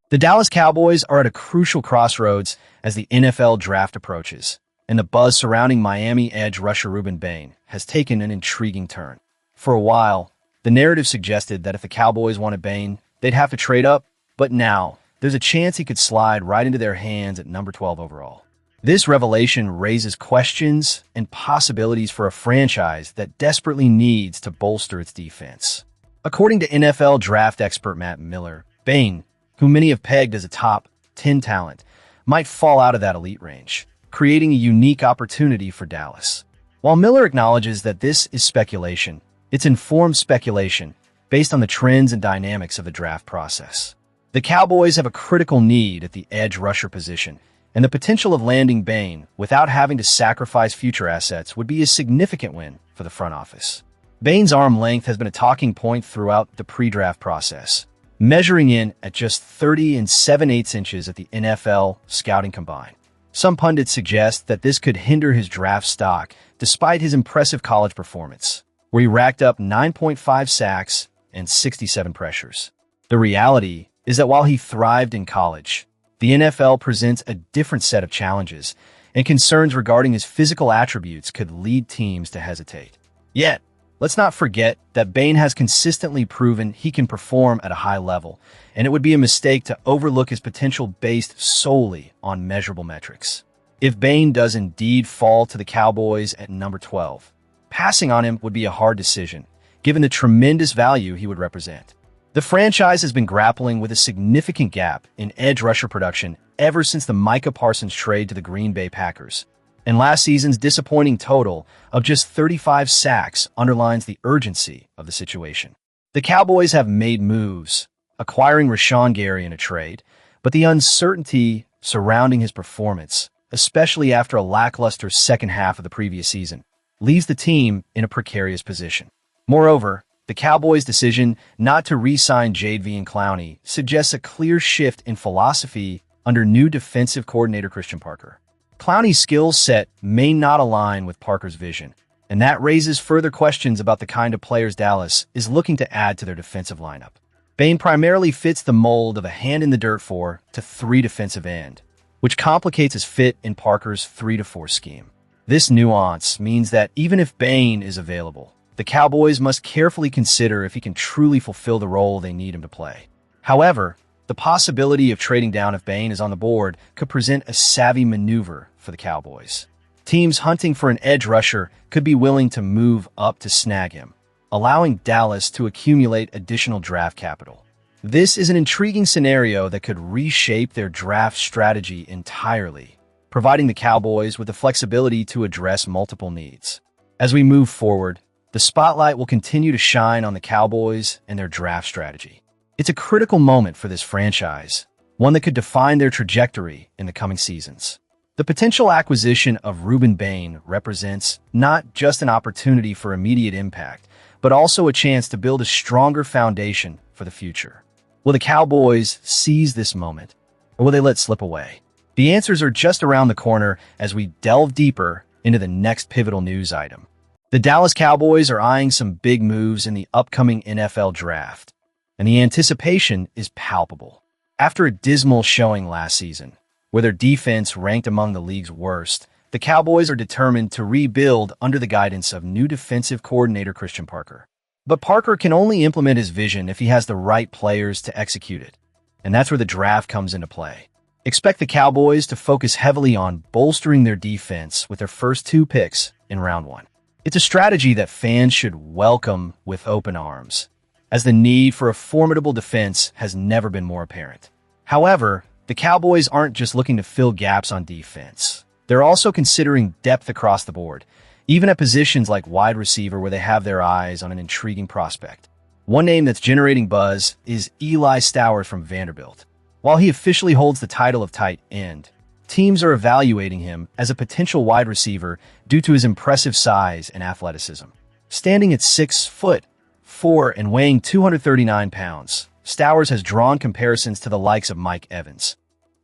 The Dallas Cowboys are at a crucial crossroads as the NFL draft approaches, and the buzz surrounding Miami edge rusher Rueben Bain has taken an intriguing turn. For a while, the narrative suggested that if the Cowboys wanted Bain, they'd have to trade up, but now there's a chance he could slide right into their hands at number 12 overall. This revelation raises questions and possibilities for a franchise that desperately needs to bolster its defense. According to NFL draft expert Matt Miller, Bain, who many have pegged as a top 10 talent, might fall out of that elite range, creating a unique opportunity for Dallas. While Miller acknowledges that this is speculation, it's informed speculation based on the trends and dynamics of the draft process. The Cowboys have a critical need at the edge rusher position, and the potential of landing Bain without having to sacrifice future assets would be a significant win for the front office. Bain's arm length has been a talking point throughout the pre-draft process, measuring in at just 30 7/8 inches at the NFL scouting combine. Some pundits suggest that this could hinder his draft stock despite his impressive college performance, where he racked up 9.5 sacks and 67 pressures. The reality is that while he thrived in college, the NFL presents a different set of challenges, and concerns regarding his physical attributes could lead teams to hesitate. Yet, let's not forget that Bain has consistently proven he can perform at a high level, and it would be a mistake to overlook his potential based solely on measurable metrics. If Bain does indeed fall to the Cowboys at number 12, passing on him would be a hard decision, given the tremendous value he would represent. The franchise has been grappling with a significant gap in edge rusher production ever since the Micah Parsons trade to the Green Bay Packers, and last season's disappointing total of just 35 sacks underlines the urgency of the situation. The Cowboys have made moves, acquiring Rashawn Gary in a trade, but the uncertainty surrounding his performance, especially after a lackluster second half of the previous season, leaves the team in a precarious position. Moreover, the Cowboys' decision not to re-sign Jadeveon Clowney suggests a clear shift in philosophy under new defensive coordinator Christian Parker. Clowney's skill set may not align with Parker's vision, and that raises further questions about the kind of players Dallas is looking to add to their defensive lineup. Bain primarily fits the mold of a hand-in-the-dirt 4-3 defensive end, which complicates his fit in Parker's 3-4 scheme. This nuance means that even if Bain is available, the Cowboys must carefully consider if he can truly fulfill the role they need him to play. However, the possibility of trading down if Bain is on the board could present a savvy maneuver for the Cowboys. Teams hunting for an edge rusher could be willing to move up to snag him, allowing Dallas to accumulate additional draft capital. This is an intriguing scenario that could reshape their draft strategy entirely, providing the Cowboys with the flexibility to address multiple needs. As we move forward, the spotlight will continue to shine on the Cowboys and their draft strategy. It's a critical moment for this franchise, one that could define their trajectory in the coming seasons. The potential acquisition of Rueben Bain represents not just an opportunity for immediate impact, but also a chance to build a stronger foundation for the future. Will the Cowboys seize this moment, or will they let it slip away? The answers are just around the corner as we delve deeper into the next pivotal news item. The Dallas Cowboys are eyeing some big moves in the upcoming NFL draft, and the anticipation is palpable. After a dismal showing last season, where their defense ranked among the league's worst, the Cowboys are determined to rebuild under the guidance of new defensive coordinator Christian Parker. But Parker can only implement his vision if he has the right players to execute it, and that's where the draft comes into play. Expect the Cowboys to focus heavily on bolstering their defense with their first 2 picks in round 1. It's a strategy that fans should welcome with open arms, as the need for a formidable defense has never been more apparent. However, the Cowboys aren't just looking to fill gaps on defense. They're also considering depth across the board, even at positions like wide receiver where they have their eyes on an intriguing prospect. One name that's generating buzz is Eli Stowers from Vanderbilt. While he officially holds the title of tight end, teams are evaluating him as a potential wide receiver due to his impressive size and athleticism. Standing at 6'4" and weighing 239 pounds, Stowers has drawn comparisons to the likes of Mike Evans,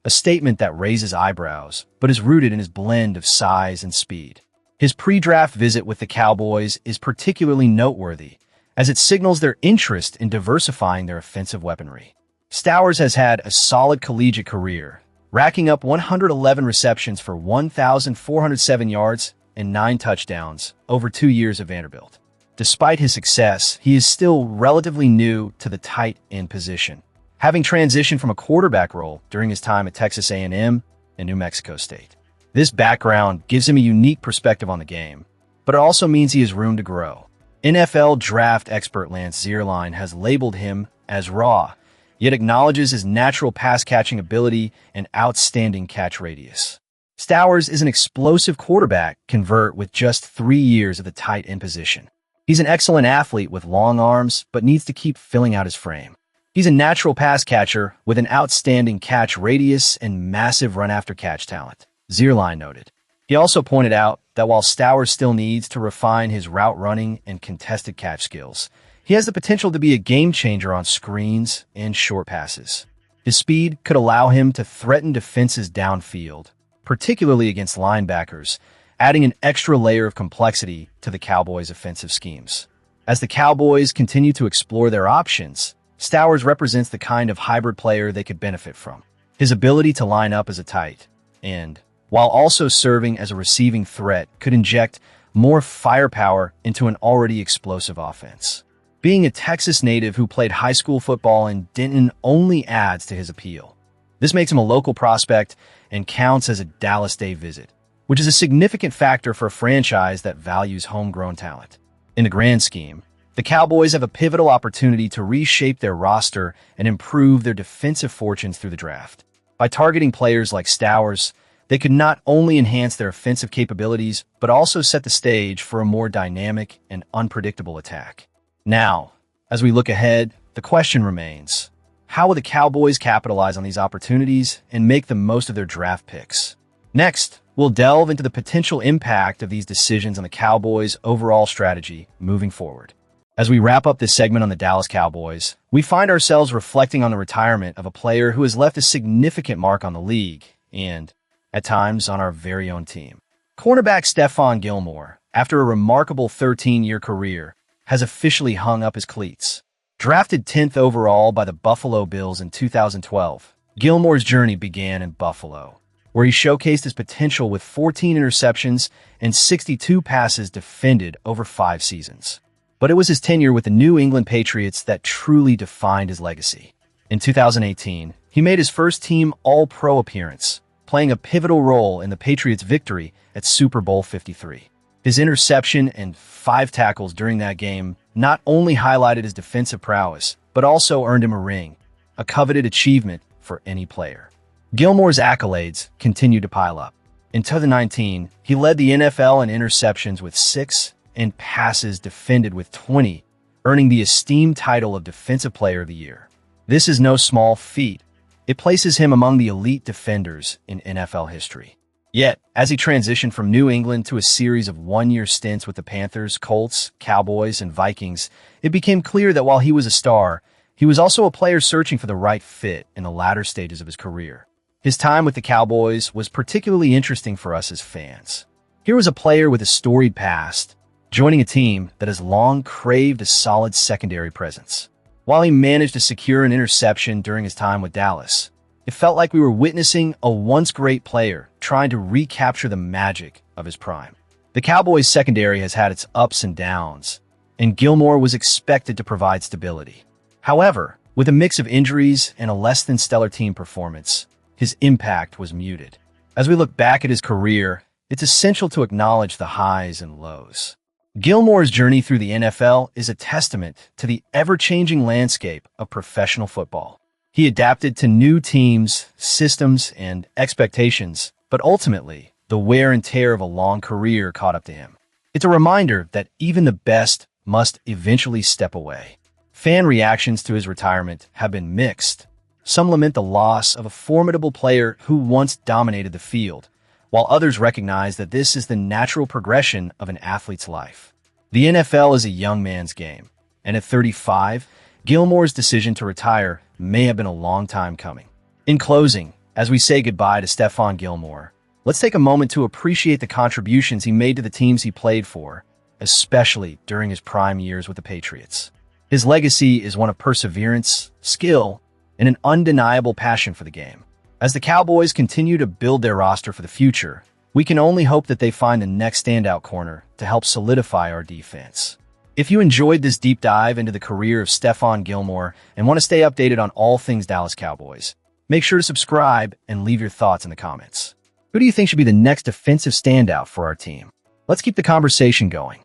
a statement that raises eyebrows but is rooted in his blend of size and speed. His pre-draft visit with the Cowboys is particularly noteworthy, as it signals their interest in diversifying their offensive weaponry. Stowers has had a solid collegiate career, racking up 111 receptions for 1,407 yards and 9 touchdowns over 2 years at Vanderbilt. Despite his success, he is still relatively new to the tight end position, having transitioned from a quarterback role during his time at Texas A&M and New Mexico State. This background gives him a unique perspective on the game, but it also means he has room to grow. NFL draft expert Lance Zierlein has labeled him as raw, yet acknowledges his natural pass-catching ability and outstanding catch radius. Stowers is an explosive quarterback convert with just 3 years of the tight end position. He's an excellent athlete with long arms, but needs to keep filling out his frame. He's a natural pass catcher with an outstanding catch radius and massive run-after-catch talent, Zierlein noted. He also pointed out that while Stowers still needs to refine his route running and contested catch skills, he has the potential to be a game-changer on screens and short passes. His speed could allow him to threaten defenses downfield, particularly against linebackers, adding an extra layer of complexity to the Cowboys' offensive schemes. As the Cowboys continue to explore their options, Stowers represents the kind of hybrid player they could benefit from. His ability to line up as a tight end, while also serving as a receiving threat, could inject more firepower into an already explosive offense. Being a Texas native who played high school football in Denton only adds to his appeal. This makes him a local prospect and counts as a Dallas Day visit, which is a significant factor for a franchise that values homegrown talent. In the grand scheme, the Cowboys have a pivotal opportunity to reshape their roster and improve their defensive fortunes through the draft. By targeting players like Stowers, they could not only enhance their offensive capabilities, but also set the stage for a more dynamic and unpredictable attack. Now, as we look ahead, the question remains, how will the Cowboys capitalize on these opportunities and make the most of their draft picks? Next, we'll delve into the potential impact of these decisions on the Cowboys' overall strategy moving forward. As we wrap up this segment on the Dallas Cowboys, we find ourselves reflecting on the retirement of a player who has left a significant mark on the league and, at times, on our very own team. Cornerback Stephon Gilmore, after a remarkable 13-year career, has officially hung up his cleats. Drafted 10th overall by the Buffalo Bills in 2012, Gilmore's journey began in Buffalo, where he showcased his potential with 14 interceptions and 62 passes defended over 5 seasons. But it was his tenure with the New England Patriots that truly defined his legacy. In 2018, he made his first team All-Pro appearance, playing a pivotal role in the Patriots' victory at Super Bowl 53. His interception and 5 tackles during that game not only highlighted his defensive prowess, but also earned him a ring, a coveted achievement for any player. Gilmore's accolades continued to pile up. In 2019, he led the NFL in interceptions with 6 and passes defended with 20, earning the esteemed title of Defensive Player of the Year. This is no small feat. It places him among the elite defenders in NFL history. Yet, as he transitioned from New England to a series of one-year stints with the Panthers, Colts, Cowboys, and Vikings, it became clear that while he was a star, he was also a player searching for the right fit in the latter stages of his career. His time with the Cowboys was particularly interesting for us as fans. Here was a player with a storied past, joining a team that has long craved a solid secondary presence. While he managed to secure an interception during his time with Dallas, it felt like we were witnessing a once great player trying to recapture the magic of his prime. The Cowboys' secondary has had its ups and downs, and Gilmore was expected to provide stability. However, with a mix of injuries and a less-than-stellar team performance, his impact was muted. As we look back at his career, it's essential to acknowledge the highs and lows. Gilmore's journey through the NFL is a testament to the ever-changing landscape of professional football. He adapted to new teams, systems, and expectations, but ultimately, the wear and tear of a long career caught up to him. It's a reminder that even the best must eventually step away. Fan reactions to his retirement have been mixed. Some lament the loss of a formidable player who once dominated the field, while others recognize that this is the natural progression of an athlete's life. The NFL is a young man's game, and at 35, Gilmore's decision to retire may have been a long time coming. In closing, as we say goodbye to Stephon Gilmore, let's take a moment to appreciate the contributions he made to the teams he played for, especially during his prime years with the Patriots. His legacy is one of perseverance, skill, and an undeniable passion for the game. As the Cowboys continue to build their roster for the future, we can only hope that they find the next standout corner to help solidify our defense. If you enjoyed this deep dive into the career of Stephon Gilmore and want to stay updated on all things Dallas Cowboys, make sure to subscribe and leave your thoughts in the comments. Who do you think should be the next defensive standout for our team? Let's keep the conversation going.